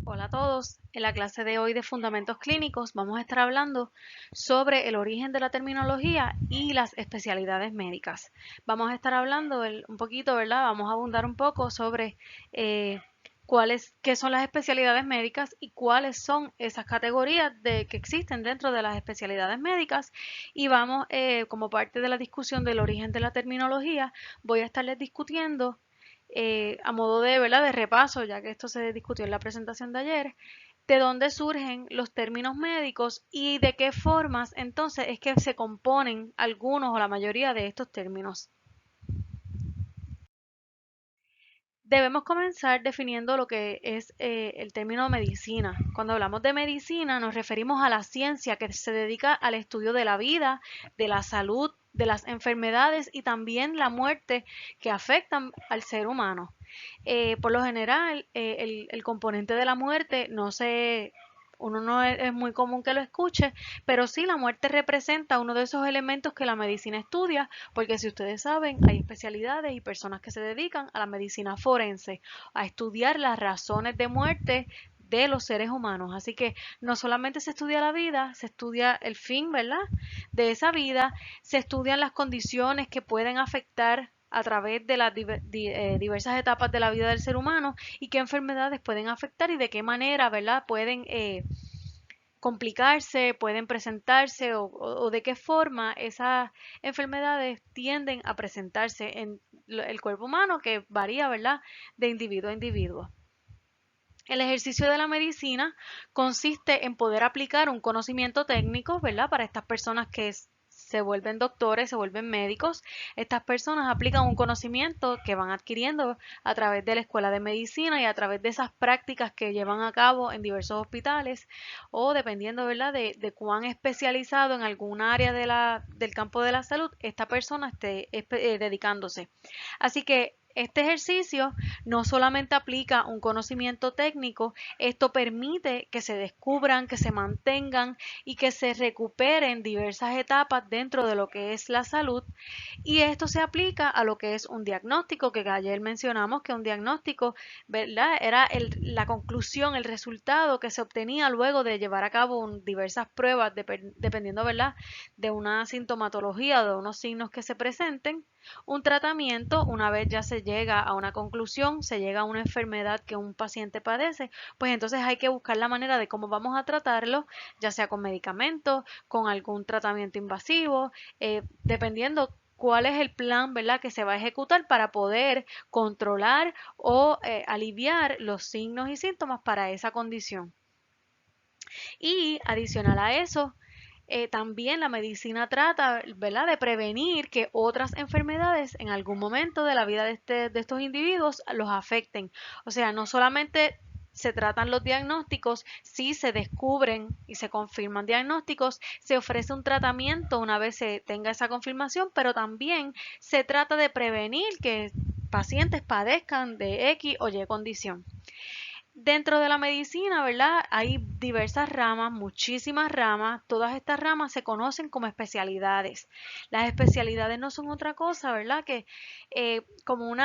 Hola a todos. En la clase de hoy de Fundamentos Clínicos vamos a estar hablando sobre el origen de la terminología y las especialidades médicas. Vamos a estar hablando un poquito, ¿verdad? Vamos a abundar un poco sobre eh, qué son las especialidades médicas y cuáles son esas categorías que existen dentro de las especialidades médicas. Y vamos, como parte de la discusión del origen de la terminología, voy a estarles discutiendo a modo de, ¿verdad? De repaso, ya que esto se discutió en la presentación de ayer, de dónde surgen los términos médicos y de qué formas entonces es que se componen algunos o la mayoría de estos términos. Debemos comenzar definiendo lo que es el término medicina. Cuando hablamos de medicina nos referimos a la ciencia que se dedica al estudio de la vida, de la salud, de las enfermedades y también la muerte que afectan al ser humano. Por lo general, el componente de la muerte uno no es muy común que lo escuche, pero sí la muerte representa uno de esos elementos que la medicina estudia, porque si ustedes saben, hay especialidades y personas que se dedican a la medicina forense, a estudiar las razones de muerte de los seres humanos. Así que no solamente se estudia la vida, se estudia el fin, ¿verdad? De esa vida, se estudian las condiciones que pueden afectar a través de las diversas etapas de la vida del ser humano y qué enfermedades pueden afectar y de qué manera, ¿verdad? Pueden complicarse, pueden presentarse o de qué forma esas enfermedades tienden a presentarse en el cuerpo humano que varía, ¿verdad? De individuo a individuo. El ejercicio de la medicina consiste en poder aplicar un conocimiento técnico, ¿verdad? Para estas personas que se vuelven doctores, se vuelven médicos. Estas personas aplican un conocimiento que van adquiriendo a través de la escuela de medicina y a través de esas prácticas que llevan a cabo en diversos hospitales o dependiendo, ¿verdad? De cuán especializado en algún área del campo de la salud esta persona esté dedicándose. Así que este ejercicio no solamente aplica un conocimiento técnico, esto permite que se descubran, que se mantengan y que se recuperen diversas etapas dentro de lo que es la salud. Y esto se aplica a lo que es un diagnóstico, que ayer mencionamos que un diagnóstico, ¿verdad? Era la conclusión, el resultado que se obtenía luego de llevar a cabo diversas pruebas, dependiendo, ¿verdad? De una sintomatología o de unos signos que se presenten. Un tratamiento, una vez ya se llega a una conclusión, se llega a una enfermedad que un paciente padece, pues entonces hay que buscar la manera de cómo vamos a tratarlo, ya sea con medicamentos, con algún tratamiento invasivo, dependiendo cuál es el plan, ¿verdad?, que se va a ejecutar para poder controlar o aliviar los signos y síntomas para esa condición. Y adicional a eso, también la medicina trata, ¿verdad?, de prevenir que otras enfermedades en algún momento de la vida de estos individuos los afecten. O sea, no solamente se tratan los diagnósticos, si se descubren y se confirman diagnósticos, se ofrece un tratamiento una vez se tenga esa confirmación, pero también se trata de prevenir que pacientes padezcan de X o Y condición. Dentro de la medicina, ¿verdad? Hay diversas ramas, muchísimas ramas. Todas estas ramas se conocen como especialidades. Las especialidades no son otra cosa, ¿verdad? Que como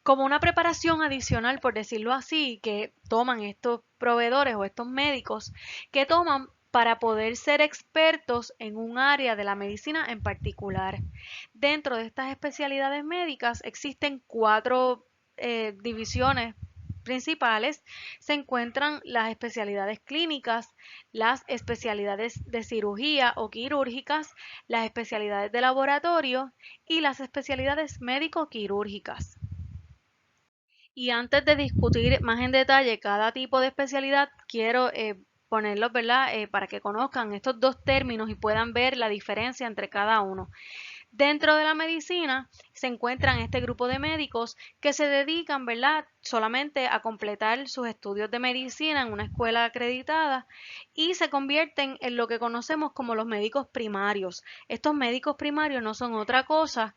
como una preparación adicional, por decirlo así, que toman estos proveedores o estos médicos, que toman para poder ser expertos en un área de la medicina en particular. Dentro de estas especialidades médicas existen cuatro divisiones principales. Se encuentran las especialidades clínicas, las especialidades de cirugía o quirúrgicas, las especialidades de laboratorio y las especialidades médico-quirúrgicas. Y antes de discutir más en detalle cada tipo de especialidad, quiero ponerlos, ¿verdad? Para que conozcan estos dos términos y puedan ver la diferencia entre cada uno. Dentro de la medicina se encuentran este grupo de médicos que se dedican, ¿verdad?, solamente a completar sus estudios de medicina en una escuela acreditada y se convierten en lo que conocemos como los médicos primarios. Estos médicos primarios no son otra cosa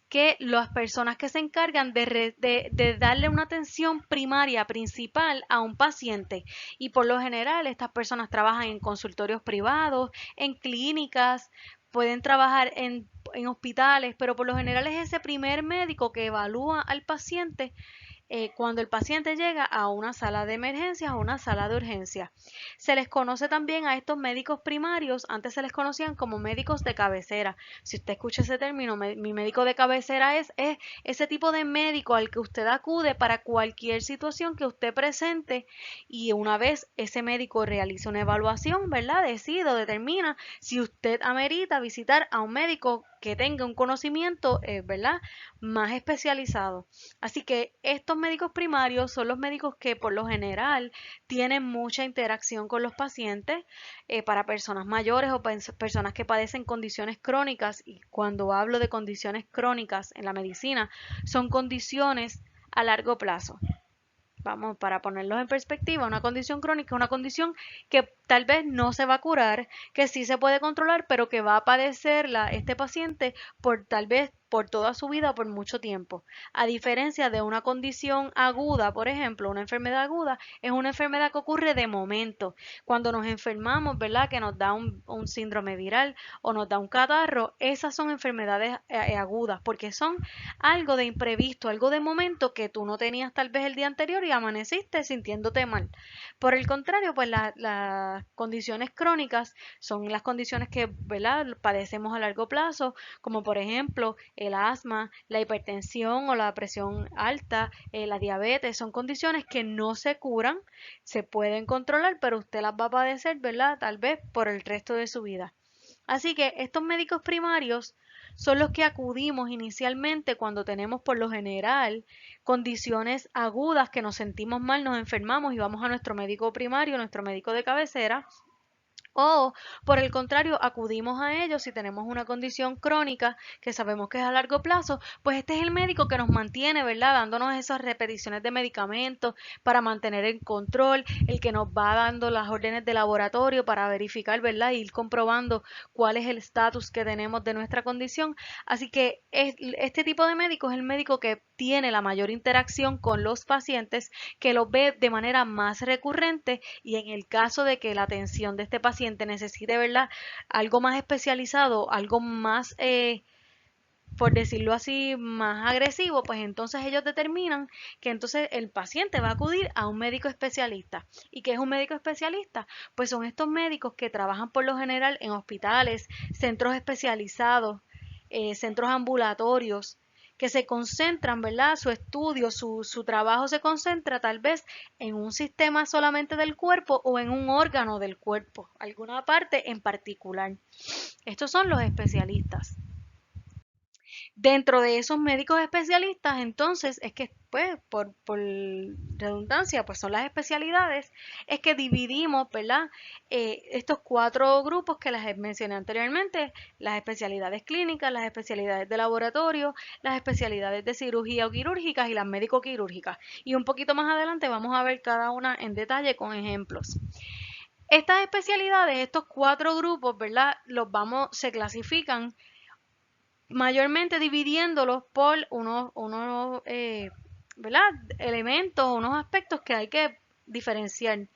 que las personas que se encargan de darle una atención primaria, principal a un paciente. Y por lo general estas personas trabajan en consultorios privados, en clínicas, pueden trabajar en hospitales, pero por lo general es ese primer médico que evalúa al paciente cuando el paciente llega a una sala de emergencias o una sala de urgencia. Se les conoce también a estos médicos primarios, antes se les conocían como médicos de cabecera. Si usted escucha ese término, mi médico de cabecera es ese tipo de médico al que usted acude para cualquier situación que usted presente, y una vez ese médico realiza una evaluación, ¿verdad? Decide o determina si usted amerita visitar a un médico que tenga un conocimiento, ¿verdad? Más especializado. Así que estos médicos primarios son los médicos que por lo general tienen mucha interacción con los pacientes, para personas mayores o personas que padecen condiciones crónicas. Y cuando hablo de condiciones crónicas en la medicina, son condiciones a largo plazo. Vamos, para ponerlos en perspectiva, una condición crónica es una condición que tal vez no se va a curar, que sí se puede controlar, pero que va a padecerla este paciente por tal vez por toda su vida o por mucho tiempo. A diferencia de una condición aguda, por ejemplo, una enfermedad aguda es una enfermedad que ocurre de momento. Cuando nos enfermamos, ¿verdad? Que nos da un síndrome viral o nos da un catarro, esas son enfermedades agudas, porque son algo de imprevisto, algo de momento que tú no tenías tal vez el día anterior y amaneciste sintiéndote mal. Por el contrario, pues las condiciones crónicas son las condiciones que, ¿verdad?, padecemos a largo plazo, como por ejemplo el asma, la hipertensión o la presión alta, la diabetes. Son condiciones que no se curan, se pueden controlar, pero usted las va a padecer, ¿verdad?, tal vez por el resto de su vida. Así que estos médicos primarios son los que acudimos inicialmente cuando tenemos por lo general condiciones agudas, que nos sentimos mal, nos enfermamos y vamos a nuestro médico primario, nuestro médico de cabecera. O, por el contrario, acudimos a ellos si tenemos una condición crónica que sabemos que es a largo plazo, pues este es el médico que nos mantiene, ¿verdad? Dándonos esas repeticiones de medicamentos para mantener el control, el que nos va dando las órdenes de laboratorio para verificar, ¿verdad? Y ir comprobando cuál es el estatus que tenemos de nuestra condición. Así que este tipo de médico es el médico que tiene la mayor interacción con los pacientes, que los ve de manera más recurrente, y en el caso de que la atención de este paciente necesite, ¿verdad?, algo más especializado, algo más, por decirlo así, más agresivo, pues entonces ellos determinan que entonces el paciente va a acudir a un médico especialista. ¿Y qué es un médico especialista? Pues son estos médicos que trabajan por lo general en hospitales, centros especializados, centros ambulatorios, que se concentran, ¿verdad? Su estudio, su trabajo se concentra tal vez en un sistema solamente del cuerpo o en un órgano del cuerpo, alguna parte en particular. Estos son los especialistas. Dentro de esos médicos especialistas, entonces, es que, pues, por redundancia, pues son las especialidades, es que dividimos, ¿verdad? Estos cuatro grupos que les mencioné anteriormente: las especialidades clínicas, las especialidades de laboratorio, las especialidades de cirugía o quirúrgicas y las médico-quirúrgicas. Y un poquito más adelante vamos a ver cada una en detalle con ejemplos. Estas especialidades, estos cuatro grupos, ¿verdad? Se clasifican mayormente dividiéndolos por unos ¿verdad?, elementos, unos aspectos que hay que diferenciar.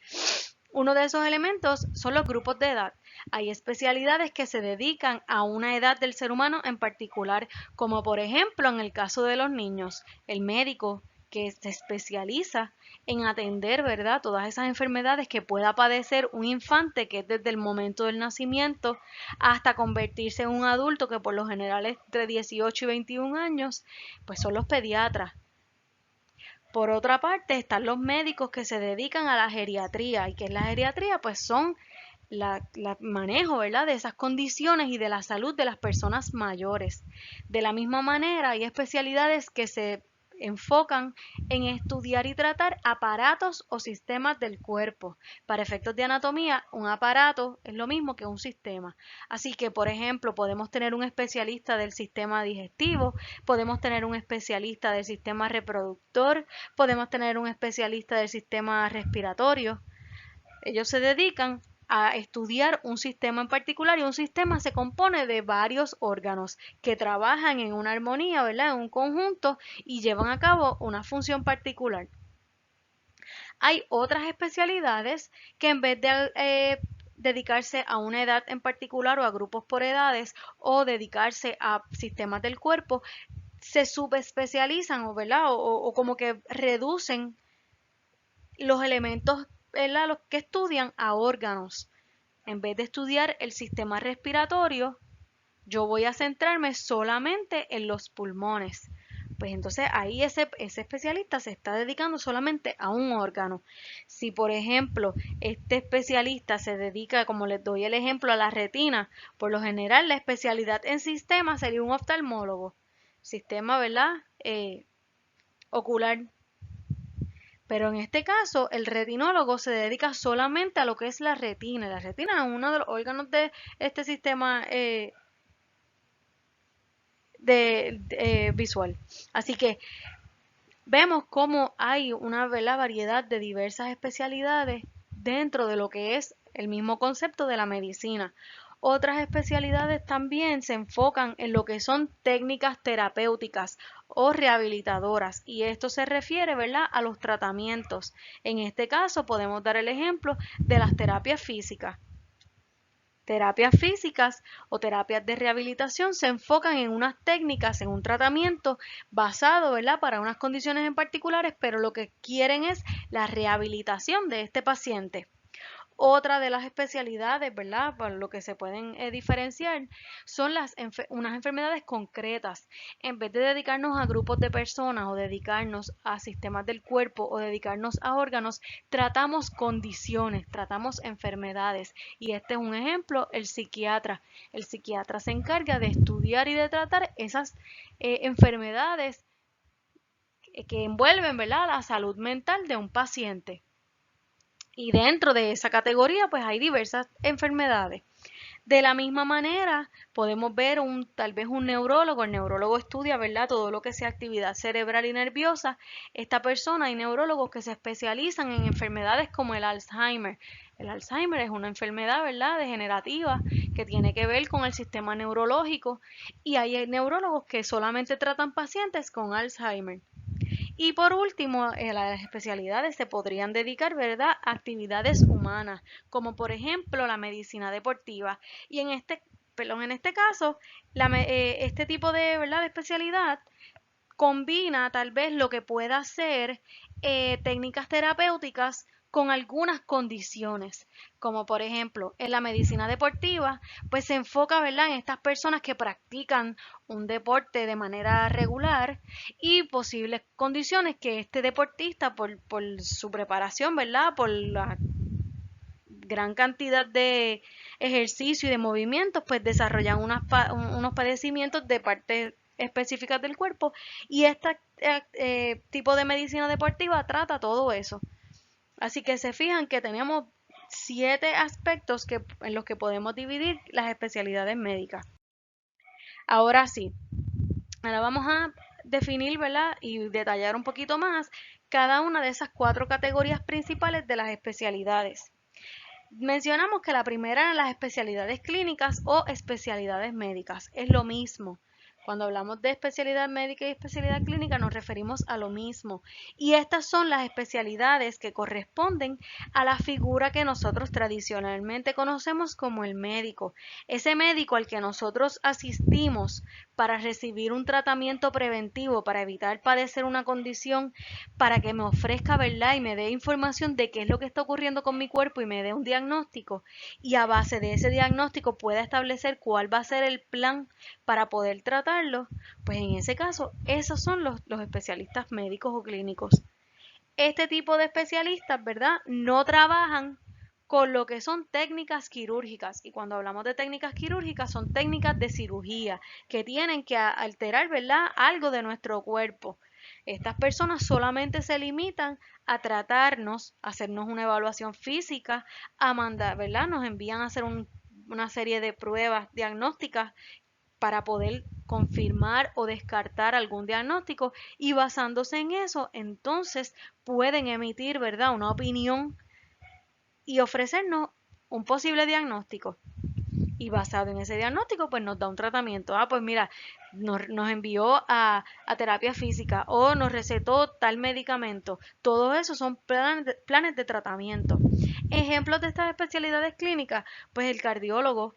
Uno de esos elementos son los grupos de edad. Hay especialidades que se dedican a una edad del ser humano en particular, como por ejemplo en el caso de los niños, el médico que se especializa en atender, ¿verdad?, todas esas enfermedades que pueda padecer un infante, que es desde el momento del nacimiento hasta convertirse en un adulto, que por lo general es entre 18 y 21 años, pues son los pediatras. Por otra parte, están los médicos que se dedican a la geriatría. ¿Y qué es la geriatría? Pues son la manejo, ¿verdad?, de esas condiciones y de la salud de las personas mayores. De la misma manera, hay especialidades que se enfocan en estudiar y tratar aparatos o sistemas del cuerpo. Para efectos de anatomía, un aparato es lo mismo que un sistema. Así que, por ejemplo, podemos tener un especialista del sistema digestivo, podemos tener un especialista del sistema reproductor, podemos tener un especialista del sistema respiratorio. Ellos se dedican a estudiar un sistema en particular, y un sistema se compone de varios órganos que trabajan en una armonía, ¿verdad?, en un conjunto, y llevan a cabo una función particular. Hay otras especialidades que, en vez de dedicarse a una edad en particular o a grupos por edades, o dedicarse a sistemas del cuerpo, se subespecializan o, ¿verdad? O como que reducen los elementos, ¿verdad? Los que estudian a órganos. En vez de estudiar el sistema respiratorio, yo voy a centrarme solamente en los pulmones. Pues entonces ahí ese especialista se está dedicando solamente a un órgano. Si por ejemplo este especialista se dedica, como les doy el ejemplo, a la retina, por lo general la especialidad en sistema sería un oftalmólogo. Sistema, ¿verdad? Ocular. Pero en este caso, el retinólogo se dedica solamente a lo que es la retina. La retina es uno de los órganos de este sistema visual. Así que vemos cómo hay una variedad de diversas especialidades dentro de lo que es el mismo concepto de la medicina. Otras especialidades también se enfocan en lo que son técnicas terapéuticas o rehabilitadoras, y esto se refiere, ¿verdad?, a los tratamientos. En este caso podemos dar el ejemplo de las terapias físicas. Terapias físicas o terapias de rehabilitación se enfocan en unas técnicas, en un tratamiento basado, ¿verdad?, para unas condiciones en particulares, pero lo que quieren es la rehabilitación de este paciente. Otra de las especialidades, ¿verdad?, por lo que se pueden diferenciar, son unas enfermedades concretas. En vez de dedicarnos a grupos de personas o dedicarnos a sistemas del cuerpo o dedicarnos a órganos, tratamos condiciones, tratamos enfermedades. Y este es un ejemplo, el psiquiatra. El psiquiatra se encarga de estudiar y de tratar esas enfermedades que envuelven, ¿verdad?, la salud mental de un paciente. Y dentro de esa categoría, pues hay diversas enfermedades. De la misma manera, podemos ver tal vez un neurólogo. El neurólogo estudia, ¿verdad?, todo lo que sea actividad cerebral y nerviosa. Esta persona, hay neurólogos que se especializan en enfermedades como el Alzheimer. El Alzheimer es una enfermedad, ¿verdad?, degenerativa que tiene que ver con el sistema neurológico, y hay neurólogos que solamente tratan pacientes con Alzheimer. Y por último, las especialidades se podrían dedicar, ¿verdad?, a actividades humanas, como por ejemplo la medicina deportiva. Y en este caso, este tipo de, ¿verdad?, de especialidad combina tal vez lo que pueda ser técnicas terapéuticas con algunas condiciones, como por ejemplo en la medicina deportiva, pues se enfoca, ¿verdad?, en estas personas que practican un deporte de manera regular y posibles condiciones que este deportista, por su preparación, ¿verdad?, por la gran cantidad de ejercicio y de movimientos, pues desarrollan unos padecimientos de partes específicas del cuerpo, y este tipo de medicina deportiva trata todo eso. Así que se fijan que tenemos 7 aspectos en los que podemos dividir las especialidades médicas. Ahora sí, ahora vamos a definir, ¿verdad?, y detallar un poquito más cada una de esas 4 categorías principales de las especialidades. Mencionamos que la primera eran las especialidades clínicas o especialidades médicas. Es lo mismo. Cuando hablamos de especialidad médica y especialidad clínica nos referimos a lo mismo. Y estas son las especialidades que corresponden a la figura que nosotros tradicionalmente conocemos como el médico. Ese médico al que nosotros asistimos para recibir un tratamiento preventivo, para evitar padecer una condición, para que me ofrezca, ¿verdad?, y me dé información de qué es lo que está ocurriendo con mi cuerpo y me dé un diagnóstico, y a base de ese diagnóstico pueda establecer cuál va a ser el plan para poder tratarlo. Pues en ese caso, esos son los especialistas médicos o clínicos. Este tipo de especialistas, ¿verdad?, no trabajan con lo que son técnicas quirúrgicas. Y cuando hablamos de técnicas quirúrgicas, son técnicas de cirugía que tienen que alterar, ¿verdad?, algo de nuestro cuerpo. Estas personas solamente se limitan a tratarnos, a hacernos una evaluación física, a mandar, ¿verdad?, nos envían a hacer una serie de pruebas diagnósticas para poder confirmar o descartar algún diagnóstico, y basándose en eso, entonces pueden emitir, ¿verdad?, una opinión y ofrecernos un posible diagnóstico. Y basado en ese diagnóstico, pues nos da un tratamiento. Pues mira, nos envió a terapia física o nos recetó tal medicamento. Todo eso son planes de tratamiento. Ejemplos de estas especialidades clínicas, pues el cardiólogo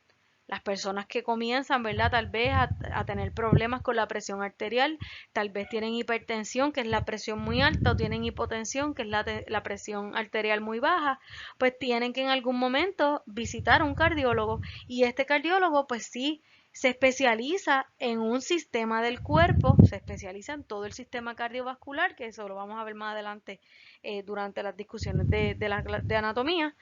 Las personas que comienzan, ¿verdad? Tal vez a tener problemas con la presión arterial, tal vez tienen hipertensión, que es la presión muy alta, o tienen hipotensión, que es la presión arterial muy baja, pues tienen que en algún momento visitar a un cardiólogo. Y este cardiólogo, pues sí, se especializa en un sistema del cuerpo, se especializa en todo el sistema cardiovascular, que eso lo vamos a ver más adelante durante las discusiones de anatomía,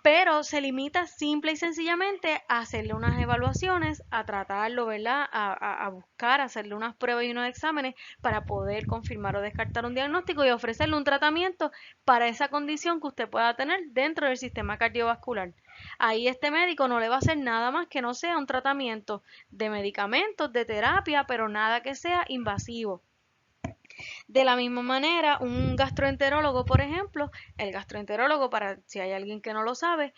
pero se limita simple y sencillamente a hacerle unas evaluaciones, a tratarlo, ¿verdad? A buscar, a hacerle unas pruebas y unos exámenes para poder confirmar o descartar un diagnóstico y ofrecerle un tratamiento para esa condición que usted pueda tener dentro del sistema cardiovascular. Ahí este médico no le va a hacer nada más que no sea un tratamiento de medicamentos, de terapia, pero nada que sea invasivo. De la misma manera, un gastroenterólogo, por ejemplo, el gastroenterólogo, para si hay alguien que no lo sabe,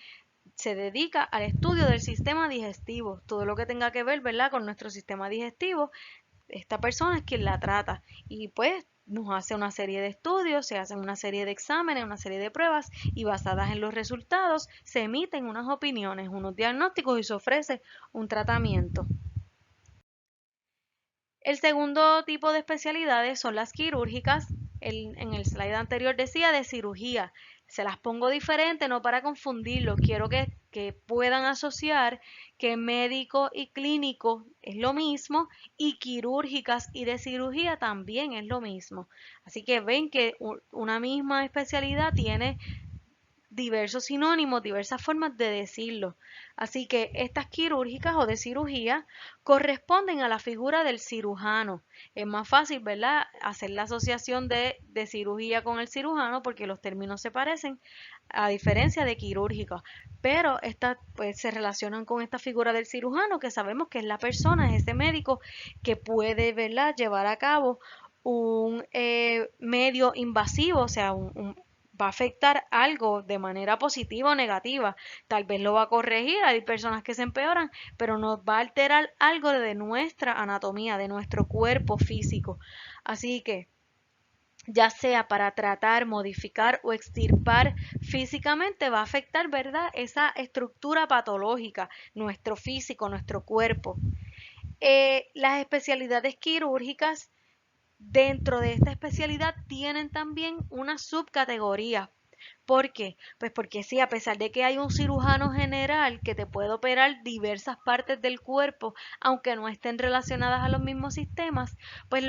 se dedica al estudio del sistema digestivo, todo lo que tenga que ver, ¿verdad?, con nuestro sistema digestivo. Esta persona es quien la trata y pues nos hace una serie de estudios, se hacen una serie de exámenes, una serie de pruebas y basadas en los resultados se emiten unas opiniones, unos diagnósticos y se ofrece un tratamiento. El segundo tipo de especialidades son las quirúrgicas. En el slide anterior decía de cirugía. Se las pongo diferente, no para confundirlo. Quiero que puedan asociar que médico y clínico es lo mismo y quirúrgicas y de cirugía también es lo mismo. Así que ven que una misma especialidad tiene diversos sinónimos, diversas formas de decirlo. Así que estas quirúrgicas o de cirugía corresponden a la figura del cirujano. Es más fácil, ¿verdad?, hacer la asociación de cirugía con el cirujano porque los términos se parecen, a diferencia de quirúrgica. Pero estas pues, se relacionan con esta figura del cirujano, que sabemos que es la persona, es ese médico que puede, ¿verdad?, llevar a cabo un medio invasivo, o sea, va a afectar algo de manera positiva o negativa. Tal vez lo va a corregir, hay personas que se empeoran, pero nos va a alterar algo de nuestra anatomía, de nuestro cuerpo físico. Así que, ya sea para tratar, modificar o extirpar físicamente, va a afectar, ¿verdad?, esa estructura patológica, nuestro físico, nuestro cuerpo. Las especialidades quirúrgicas dentro de esta especialidad tienen también una subcategoría. ¿Por qué? Pues porque sí, a pesar de que hay un cirujano general que te puede operar diversas partes del cuerpo, aunque no estén relacionadas a los mismos sistemas, pues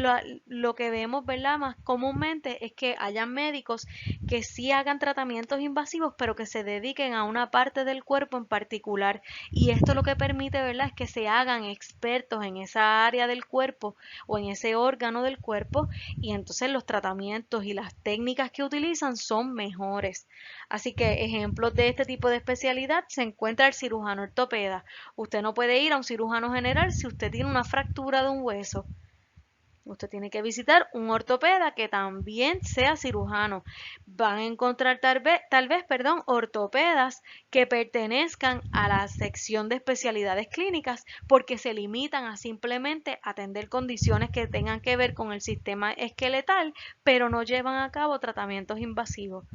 lo que vemos, ¿verdad?, más comúnmente es que hayan médicos que sí hagan tratamientos invasivos, pero que se dediquen a una parte del cuerpo en particular. Y esto lo que permite, ¿verdad?, es que se hagan expertos en esa área del cuerpo o en ese órgano del cuerpo, y entonces los tratamientos y las técnicas que utilizan son mejores. Así que ejemplos de este tipo de especialidad se encuentra el cirujano ortopeda. Usted no puede ir a un cirujano general si usted tiene una fractura de un hueso. Usted tiene que visitar un ortopeda que también sea cirujano. Van a encontrar tal vez, ortopedas que pertenezcan a la sección de especialidades clínicas porque se limitan a simplemente atender condiciones que tengan que ver con el sistema esqueletal, pero no llevan a cabo tratamientos invasivos.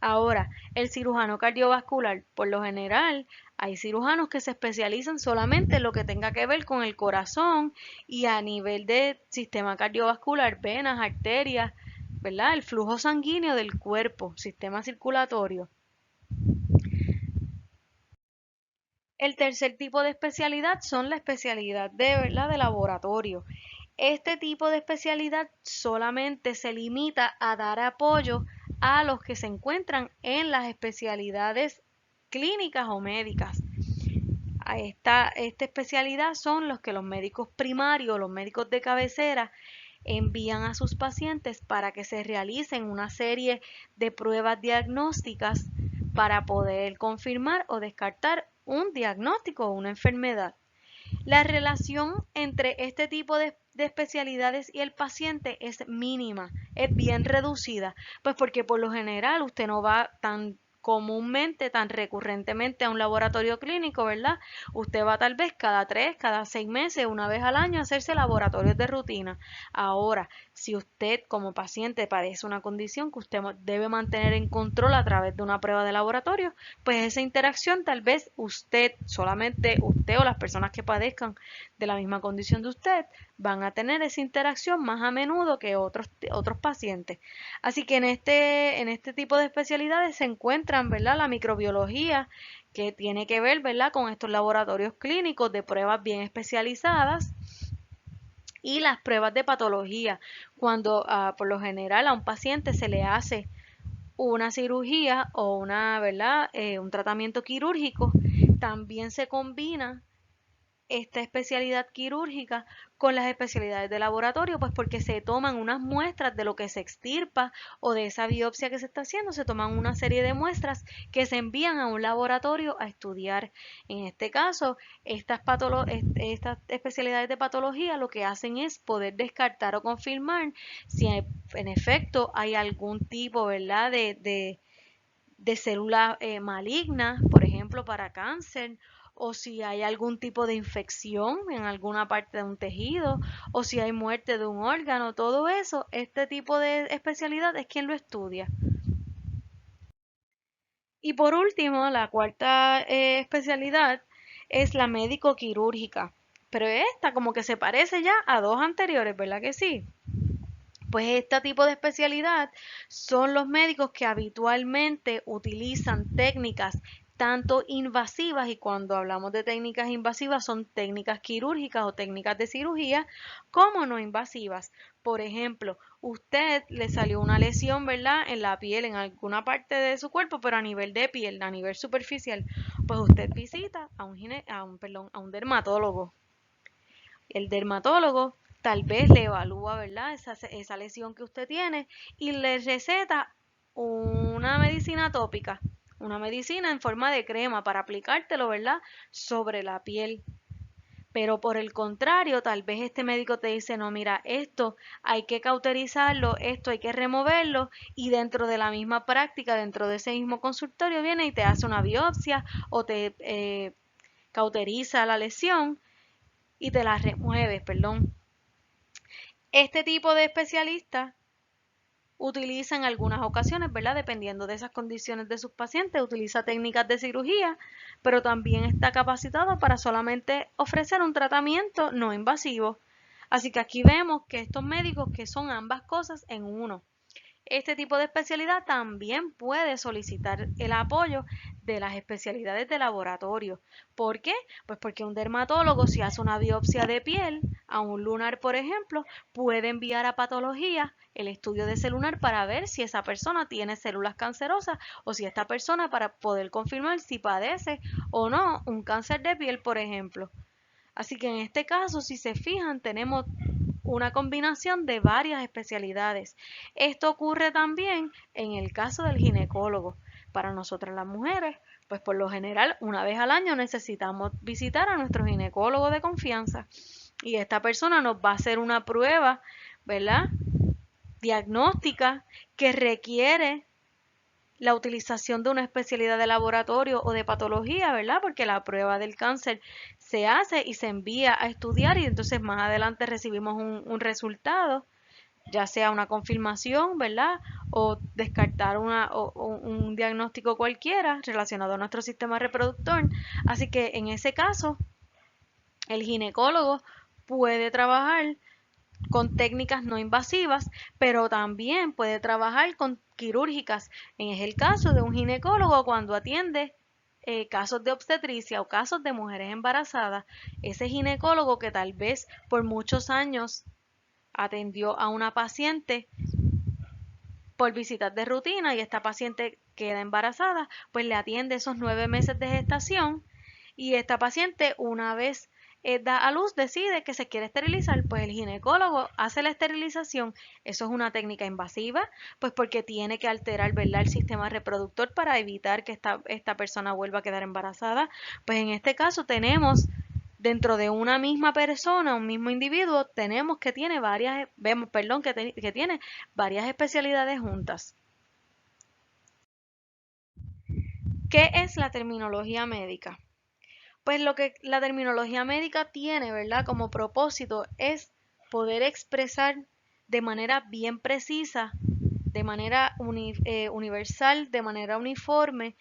Ahora, el cirujano cardiovascular, por lo general, hay cirujanos que se especializan solamente en lo que tenga que ver con el corazón y a nivel de sistema cardiovascular, venas, arterias, ¿verdad?, el flujo sanguíneo del cuerpo, sistema circulatorio. El tercer tipo de especialidad son la especialidad ¿verdad?, de laboratorio. Este tipo de especialidad solamente se limita a dar apoyo a los que se encuentran en las especialidades clínicas o médicas. A esta especialidad son los que los médicos primarios, los médicos de cabecera, envían a sus pacientes para que se realicen una serie de pruebas diagnósticas para poder confirmar o descartar un diagnóstico o una enfermedad. La relación entre este tipo de especialidades y el paciente es mínima, es bien reducida, pues porque por lo general usted no va tan comúnmente, tan recurrentemente a un laboratorio clínico, ¿verdad? Usted va tal vez cada 3, cada 6 meses, una vez al año a hacerse laboratorios de rutina. Ahora, si usted como paciente padece una condición que usted debe mantener en control a través de una prueba de laboratorio, pues esa interacción tal vez usted, solamente usted o las personas que padezcan de la misma condición de usted, van a tener esa interacción más a menudo que otros pacientes. Así que en este tipo de especialidades se encuentran, ¿verdad? La microbiología, que tiene que ver, ¿verdad? Con estos laboratorios clínicos de pruebas bien especializadas y las pruebas de patología, cuando por lo general a un paciente se le hace una cirugía o ¿verdad? Un tratamiento quirúrgico, también se combina esta especialidad quirúrgica con las especialidades de laboratorio, pues porque se toman unas muestras de lo que se extirpa o de esa biopsia que se está haciendo, se toman una serie de muestras que se envían a un laboratorio a estudiar. En este caso, estas especialidades de patología lo que hacen es poder descartar o confirmar si en efecto hay algún tipo, ¿verdad?, de célula maligna, por ejemplo, para cáncer, o si hay algún tipo de infección en alguna parte de un tejido, o si hay muerte de un órgano, todo eso, este tipo de especialidad es quien lo estudia. Y por último, la cuarta especialidad es la médico-quirúrgica, pero esta como que se parece ya a dos anteriores, ¿verdad que sí? Pues este tipo de especialidad son los médicos que habitualmente utilizan técnicas tanto invasivas, y cuando hablamos de técnicas invasivas son técnicas quirúrgicas o técnicas de cirugía, como no invasivas. Por ejemplo, usted le salió una lesión, ¿verdad?, en la piel, en alguna parte de su cuerpo, pero a nivel de piel, a nivel superficial, pues usted visita a un dermatólogo. El dermatólogo tal vez le evalúa, ¿verdad?, esa lesión que usted tiene y le receta una medicina tópica, una medicina en forma de crema para aplicártelo, ¿verdad?, sobre la piel. Pero por el contrario, tal vez este médico te dice, no, mira, esto hay que cauterizarlo, esto hay que removerlo, y dentro de la misma práctica, dentro de ese mismo consultorio, viene y te hace una biopsia o te cauteriza la lesión y te la remueves, perdón. Este tipo de especialistas utiliza en algunas ocasiones, ¿verdad?, dependiendo de esas condiciones de sus pacientes, utiliza técnicas de cirugía, pero también está capacitado para solamente ofrecer un tratamiento no invasivo. Así que aquí vemos que estos médicos que son ambas cosas en uno. Este tipo de especialidad también puede solicitar el apoyo de las especialidades de laboratorio. ¿Por qué? Pues porque un dermatólogo, si hace una biopsia de piel a un lunar, por ejemplo, puede enviar a patología el estudio de ese lunar para ver si esa persona tiene células cancerosas o si esta persona, para poder confirmar si padece o no un cáncer de piel, por ejemplo. Así que en este caso, si se fijan, tenemos una combinación de varias especialidades. Esto ocurre también en el caso del ginecólogo. Para nosotras las mujeres, pues por lo general una vez al año necesitamos visitar a nuestro ginecólogo de confianza y esta persona nos va a hacer una prueba, ¿verdad?, diagnóstica, que requiere la utilización de una especialidad de laboratorio o de patología, ¿verdad? Porque la prueba del cáncer se hace y se envía a estudiar y entonces más adelante recibimos un resultado, ya sea una confirmación, ¿verdad?, o descartar un diagnóstico cualquiera relacionado a nuestro sistema reproductor. Así que en ese caso, el ginecólogo puede trabajar con técnicas no invasivas, pero también puede trabajar con quirúrgicas. Es el caso de un ginecólogo cuando atiende casos de obstetricia o casos de mujeres embarazadas. Ese ginecólogo que tal vez por muchos años atendió a una paciente por visitas de rutina y esta paciente queda embarazada, pues le atiende esos 9 meses de gestación y esta paciente una vez da a luz decide que se quiere esterilizar, pues el ginecólogo hace la esterilización. Eso es una técnica invasiva, pues porque tiene que alterar, ¿verdad?, el sistema reproductor para evitar que esta persona vuelva a quedar embarazada. Pues en este caso tenemos dentro de una misma persona, un mismo individuo, tenemos que tiene varias, vemos, perdón, que tiene varias especialidades juntas. ¿Qué es la terminología médica? Pues lo que la terminología médica tiene, ¿verdad? Como propósito es poder expresar de manera bien precisa, de manera universal, de manera uniforme,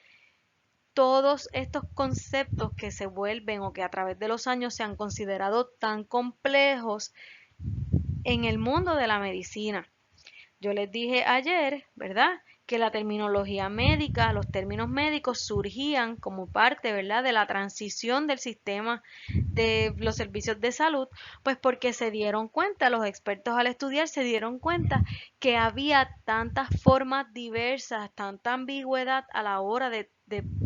todos estos conceptos que se vuelven o que a través de los años se han considerado tan complejos en el mundo de la medicina. Yo les dije ayer, ¿verdad? Que la terminología médica, los términos médicos surgían como parte, ¿verdad? De la transición del sistema de los servicios de salud, pues porque se dieron cuenta, los expertos al estudiar se dieron cuenta que había tantas formas diversas, tanta ambigüedad a la hora de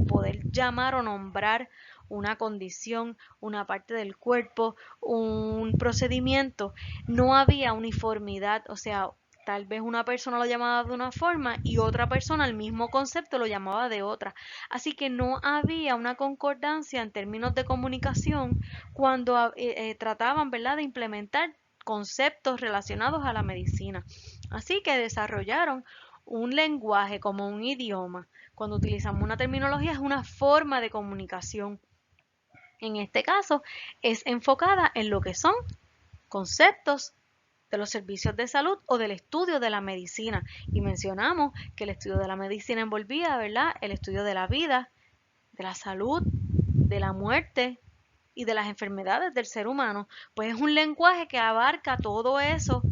poder llamar o nombrar una condición, una parte del cuerpo, un procedimiento. No había uniformidad, o sea, tal vez una persona lo llamaba de una forma y otra persona el mismo concepto lo llamaba de otra. Así que no había una concordancia en términos de comunicación cuando trataban, ¿verdad?, de implementar conceptos relacionados a la medicina. Así que desarrollaron un lenguaje como un idioma. Cuando utilizamos una terminología es una forma de comunicación. En este caso es enfocada en lo que son conceptos de los servicios de salud o del estudio de la medicina. Y mencionamos que el estudio de la medicina envolvía, ¿verdad?, el estudio de la vida, de la salud, de la muerte y de las enfermedades del ser humano. Pues es un lenguaje que abarca todo eso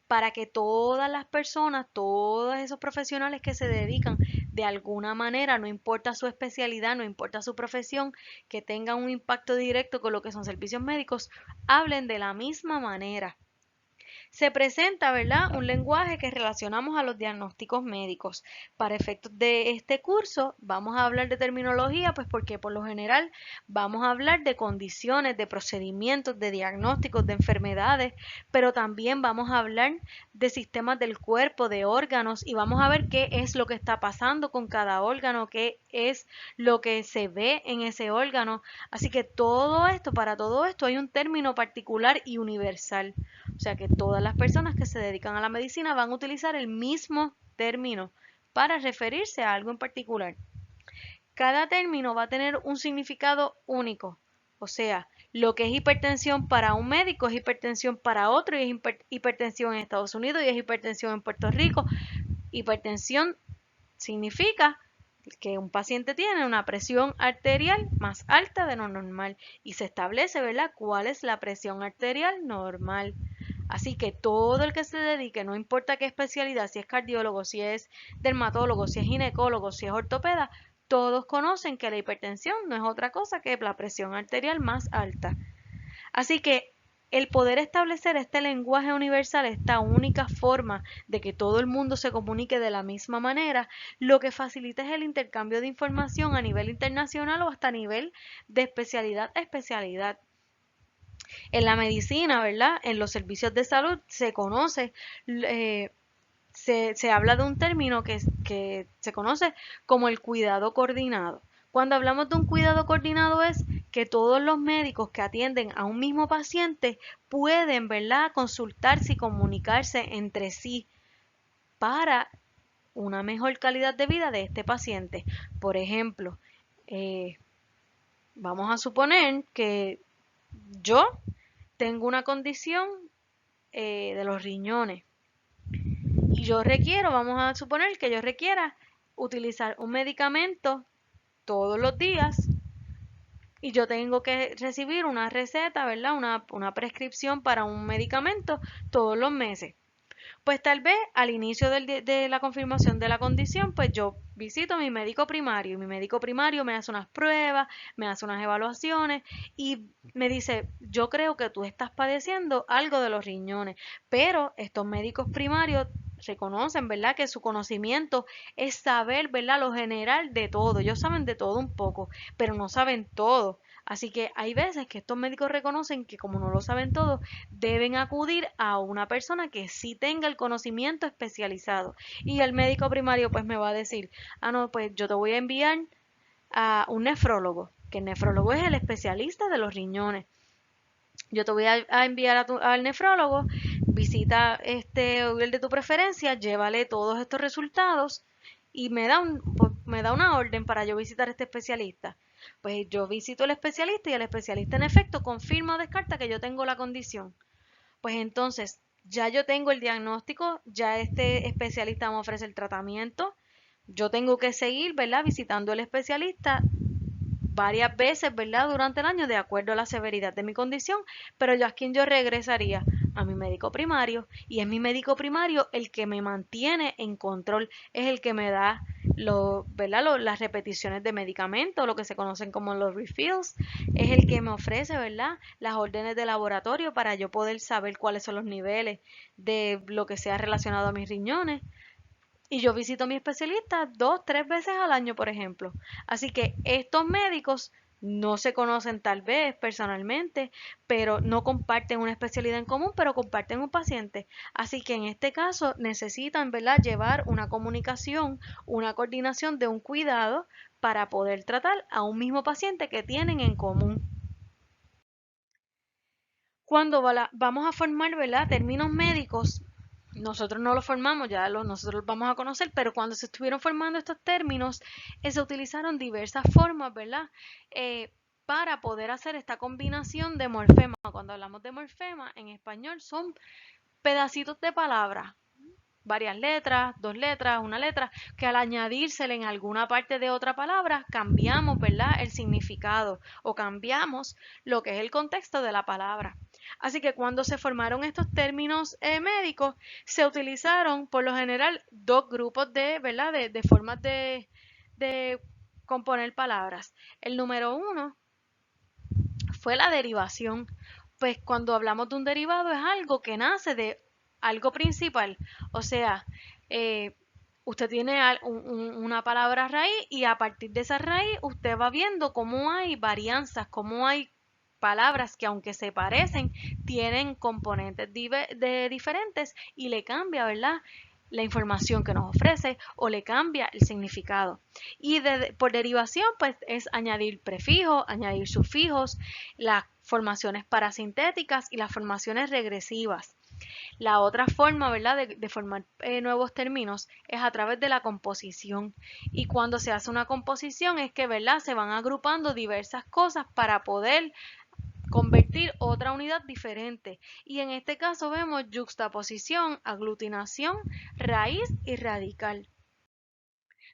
para que todas las personas, todos esos profesionales que se dedican de alguna manera, no importa su especialidad, no importa su profesión, que tengan un impacto directo con lo que son servicios médicos, hablen de la misma manera. Se presenta, ¿verdad?, un lenguaje que relacionamos a los diagnósticos médicos. Para efectos de este curso vamos a hablar de terminología, pues porque por lo general vamos a hablar de condiciones, de procedimientos, de diagnósticos, de enfermedades, pero también vamos a hablar de sistemas del cuerpo, de órganos, y vamos a ver qué es lo que está pasando con cada órgano, qué es lo que se ve en ese órgano. Así que para todo esto hay un término particular y universal. O sea que todas las personas que se dedican a la medicina van a utilizar el mismo término para referirse a algo en particular. Cada término va a tener un significado único. O sea, lo que es hipertensión para un médico es hipertensión para otro, y es hipertensión en Estados Unidos y es hipertensión en Puerto Rico. Hipertensión significa que un paciente tiene una presión arterial más alta de lo normal y se establece, ¿verdad?, cuál es la presión arterial normal. Así que todo el que se dedique, no importa qué especialidad, si es cardiólogo, si es dermatólogo, si es ginecólogo, si es ortopeda, todos conocen que la hipertensión no es otra cosa que la presión arterial más alta. Así que el poder establecer este lenguaje universal, esta única forma de que todo el mundo se comunique de la misma manera, lo que facilita es el intercambio de información a nivel internacional o hasta a nivel de especialidad a especialidad. En la medicina, ¿verdad?, en los servicios de salud se conoce, se habla de un término que se conoce como el cuidado coordinado. Cuando hablamos de un cuidado coordinado es que todos los médicos que atienden a un mismo paciente pueden, ¿verdad?, consultarse y comunicarse entre sí para una mejor calidad de vida de este paciente. Por ejemplo, vamos a suponer que yo tengo una condición de los riñones y vamos a suponer que yo requiera utilizar un medicamento todos los días y yo tengo que recibir una receta, ¿verdad? Una prescripción para un medicamento todos los meses. Pues tal vez al inicio de la confirmación de la condición, pues yo visito a mi médico primario y mi médico primario me hace unas pruebas, me hace unas evaluaciones y me dice, yo creo que tú estás padeciendo algo de los riñones, pero estos médicos primarios reconocen, ¿verdad?, que su conocimiento es saber, ¿verdad?, lo general de todo. Ellos saben de todo un poco, pero no saben todo. Así que hay veces que estos médicos reconocen que como no lo saben todo, deben acudir a una persona que sí tenga el conocimiento especializado. Y el médico primario pues me va a decir, no, pues yo te voy a enviar a un nefrólogo, que el nefrólogo es el especialista de los riñones. Yo te voy a enviar al nefrólogo, visita el de tu preferencia, llévale todos estos resultados y me da una orden para yo visitar a este especialista. Pues yo visito al especialista y el especialista en efecto confirma o descarta que yo tengo la condición. Pues entonces ya yo tengo el diagnóstico, ya este especialista me ofrece el tratamiento, yo tengo que seguir, ¿verdad? Visitando al especialista varias veces, ¿verdad? Durante el año, de acuerdo a la severidad de mi condición, pero yo a quien yo regresaría a mi médico primario y es mi médico primario el que me mantiene en control, es el que me da ¿verdad? Las repeticiones de medicamentos, lo que se conocen como los refills, es el que me ofrece, ¿verdad? Las órdenes de laboratorio para yo poder saber cuáles son los niveles de lo que sea relacionado a mis riñones. Y yo visito a mi especialista 2, 3 veces al año, por ejemplo. Así que estos médicos no se conocen tal vez personalmente, pero no comparten una especialidad en común, pero comparten un paciente. Así que en este caso necesitan, ¿verdad?, llevar una comunicación, una coordinación de un cuidado para poder tratar a un mismo paciente que tienen en común. Cuando vamos a formar, ¿verdad?, términos médicos, nosotros no los formamos, nosotros los vamos a conocer, pero cuando se estuvieron formando estos términos, se utilizaron diversas formas, ¿verdad? Para poder hacer esta combinación de morfema. Cuando hablamos de morfema, en español son pedacitos de palabras, varias letras, dos letras, una letra, que al añadírsele en alguna parte de otra palabra, cambiamos, ¿verdad?, el significado o cambiamos lo que es el contexto de la palabra. Así que cuando se formaron estos términos médicos, se utilizaron por lo general dos grupos ¿verdad?, de formas de componer palabras. El número uno fue la derivación. Pues cuando hablamos de un derivado es algo que nace de algo principal. O sea, eh, usted tiene una palabra raíz y a partir de esa raíz usted va viendo cómo hay varianzas, cómo hay palabras que aunque se parecen, tienen componentes diferentes y le cambia, ¿verdad?, la información que nos ofrece o le cambia el significado. Y por derivación, pues es añadir prefijos, añadir sufijos, las formaciones parasintéticas y las formaciones regresivas. La otra forma, ¿verdad?, de formar nuevos términos es a través de la composición. Y cuando se hace una composición es que, ¿verdad?, se van agrupando diversas cosas para poder convertir otra unidad diferente. Y en este caso vemos yuxtaposición, aglutinación, raíz y radical.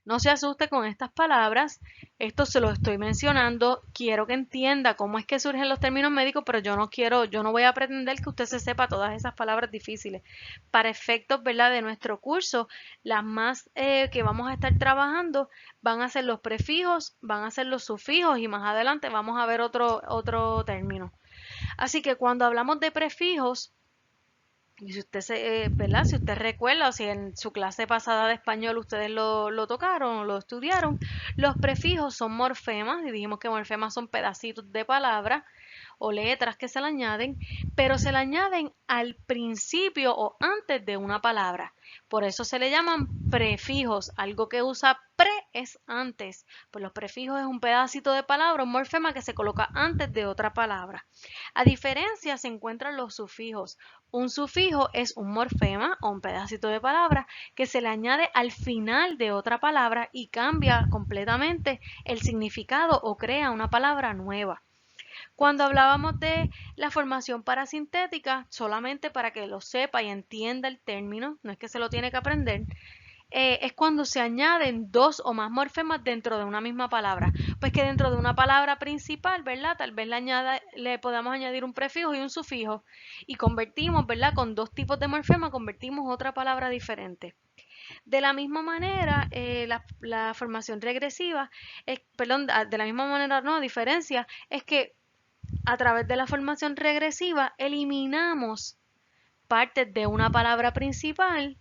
No se asuste con estas palabras, esto se lo estoy mencionando, quiero que entienda cómo es que surgen los términos médicos, pero yo no voy a pretender que usted se sepa todas esas palabras difíciles. Para efectos, ¿verdad?, de nuestro curso, las más que vamos a estar trabajando van a ser los prefijos, van a ser los sufijos y más adelante vamos a ver otro término. Así que cuando hablamos de prefijos, y si usted ¿verdad? Si usted recuerda o si en su clase pasada de español ustedes lo tocaron o lo estudiaron, los prefijos son morfemas y dijimos que morfemas son pedacitos de palabra o letras que se le añaden, pero se le añaden al principio o antes de una palabra. Por eso se le llaman prefijos. Algo que usa pre es antes. Pues los prefijos es un pedacito de palabra, un morfema que se coloca antes de otra palabra. A diferencia se encuentran los sufijos. Un sufijo es un morfema o un pedacito de palabra que se le añade al final de otra palabra y cambia completamente el significado o crea una palabra nueva. Cuando hablábamos de la formación parasintética, solamente para que lo sepa y entienda el término, no es que se lo tiene que aprender, es cuando se añaden dos o más morfemas dentro de una misma palabra. Pues que dentro de una palabra principal, ¿verdad?, tal vez le podamos añadir un prefijo y un sufijo y convertimos, ¿verdad?, con dos tipos de morfema, convertimos otra palabra diferente. De la misma manera, la formación regresiva, de la misma manera, no, diferencia, es que a través de la formación regresiva eliminamos partes de una palabra principal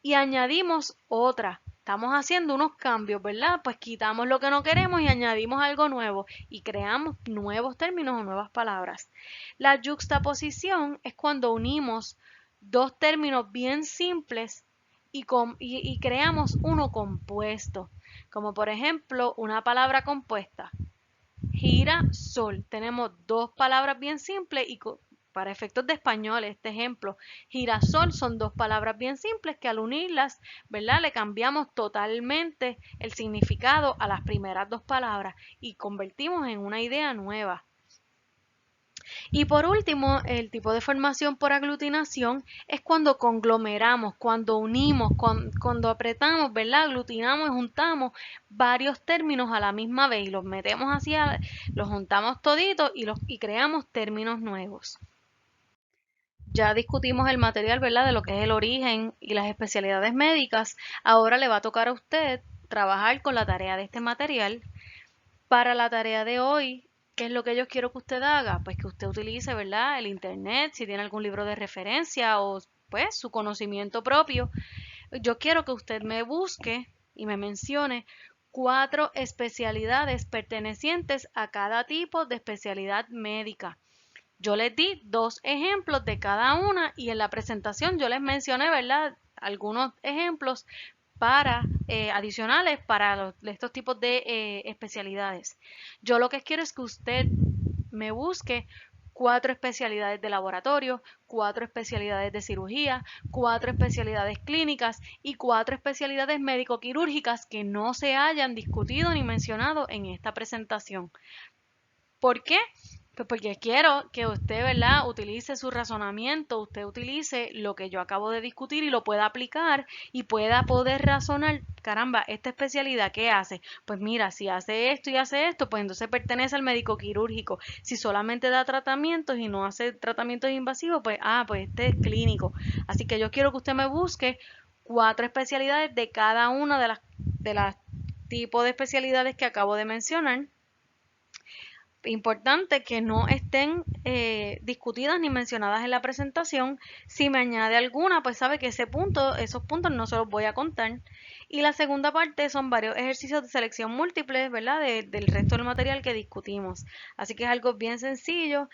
y añadimos otra. Estamos haciendo unos cambios, ¿verdad? Pues quitamos lo que no queremos y añadimos algo nuevo y creamos nuevos términos o nuevas palabras. La yuxtaposición es cuando unimos dos términos bien simples y creamos uno compuesto, como por ejemplo una palabra compuesta. Girasol. Tenemos dos palabras bien simples y para efectos de español, este ejemplo, girasol son dos palabras bien simples que al unirlas, ¿verdad? Le cambiamos totalmente el significado a las primeras dos palabras y convertimos en una idea nueva. Y por último, el tipo de formación por aglutinación es cuando conglomeramos, cuando unimos, cuando apretamos, ¿verdad? Aglutinamos y juntamos varios términos a la misma vez y los metemos así, los juntamos toditos y creamos términos nuevos. Ya discutimos el material, ¿verdad? De lo que es el origen y las especialidades médicas. Ahora le va a tocar a usted trabajar con la tarea de este material. Para la tarea de hoy, ¿qué es lo que yo quiero que usted haga? Pues que usted utilice, ¿verdad? El internet, si tiene algún libro de referencia o pues su conocimiento propio. Yo quiero que usted me busque y me mencione 4 especialidades pertenecientes a cada tipo de especialidad médica. Yo les di 2 ejemplos de cada una y en la presentación yo les mencioné, ¿verdad? Algunos ejemplos para adicionales para estos tipos de especialidades. Yo lo que quiero es que usted me busque 4 especialidades de laboratorio, 4 especialidades de cirugía, 4 especialidades clínicas y 4 especialidades médico-quirúrgicas que no se hayan discutido ni mencionado en esta presentación. ¿Por qué? Pues porque quiero que usted, ¿verdad?, utilice su razonamiento, usted utilice lo que yo acabo de discutir y lo pueda aplicar y pueda poder razonar, caramba, esta especialidad, ¿qué hace? Pues mira, si hace esto y hace esto, pues entonces pertenece al médico quirúrgico. Si solamente da tratamientos y no hace tratamientos invasivos, pues, pues este es clínico. Así que yo quiero que usted me busque 4 especialidades de cada una de las tipos de especialidades que acabo de mencionar. Importante que no estén discutidas ni mencionadas en la presentación. Si me añade alguna, pues sabe que esos puntos no se los voy a contar. Y la segunda parte son varios ejercicios de selección múltiple, ¿verdad? Del resto del material que discutimos. Así que es algo bien sencillo.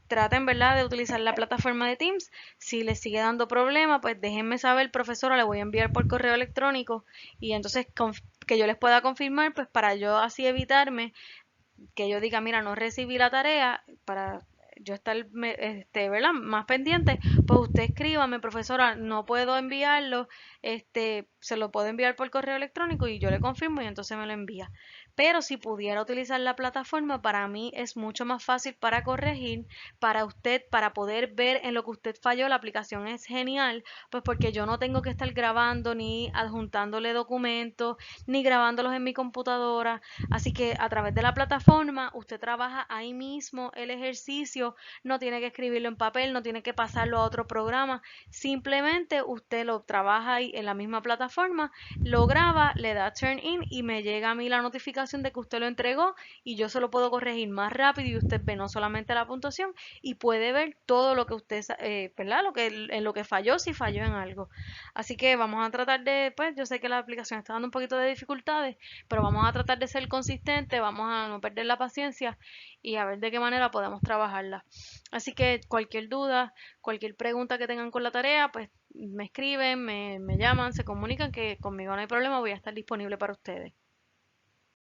Traten, ¿verdad?, de utilizar la plataforma de Teams. Si les sigue dando problema, pues déjenme saber, profesora, le voy a enviar por correo electrónico y entonces que yo les pueda confirmar, pues para yo así evitarme que yo diga, mira, no recibí la tarea, para yo estar, ¿verdad?, más pendiente, pues usted escríbame, profesora, no puedo enviarlo, se lo puedo enviar por correo electrónico y yo le confirmo y entonces me lo envía. Pero si pudiera utilizar la plataforma, para mí es mucho más fácil para corregir, para usted, para poder ver en lo que usted falló, la aplicación es genial, pues porque yo no tengo que estar grabando ni adjuntándole documentos, ni grabándolos en mi computadora. Así que a través de la plataforma usted trabaja ahí mismo el ejercicio, no tiene que escribirlo en papel, no tiene que pasarlo a otro programa, simplemente usted lo trabaja ahí en la misma plataforma, lo graba, le da turn in y me llega a mí la notificación de que usted lo entregó y yo se lo puedo corregir más rápido y usted ve no solamente la puntuación y puede ver todo lo que usted, ¿verdad? En lo que falló, si falló en algo. Así que vamos a tratar de, pues yo sé que la aplicación está dando un poquito de dificultades, pero vamos a tratar de ser consistentes, vamos a no perder la paciencia y a ver de qué manera podemos trabajarla. Así que cualquier duda, cualquier pregunta que tengan con la tarea, pues me escriben, me llaman, se comunican que conmigo no hay problema, voy a estar disponible para ustedes.